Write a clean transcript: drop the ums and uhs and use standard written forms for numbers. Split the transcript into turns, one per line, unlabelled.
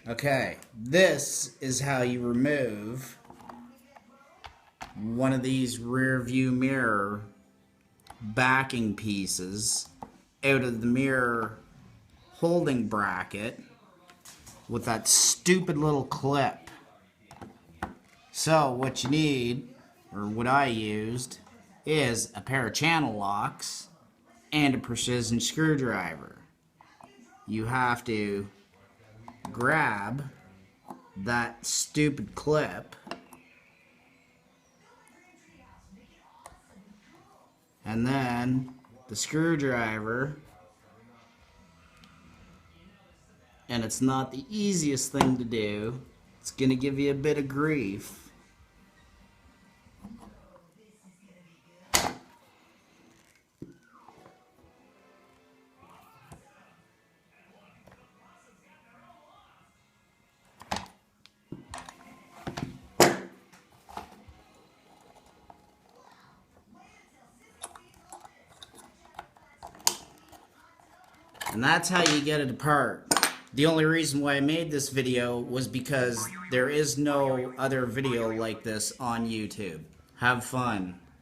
Okay, this is how you remove one of these rear view mirror backing pieces out of the mirror holding bracket with that stupid little clip. So what you need, or what I used, is a pair of channel locks and a precision screwdriver. You have to grab that stupid clip and then the screwdriver, and it's not the easiest thing to do. It's gonna give you a bit of grief. And that's how you get it apart. The only reason why I made this video was because there is no other video like this on YouTube. Have fun.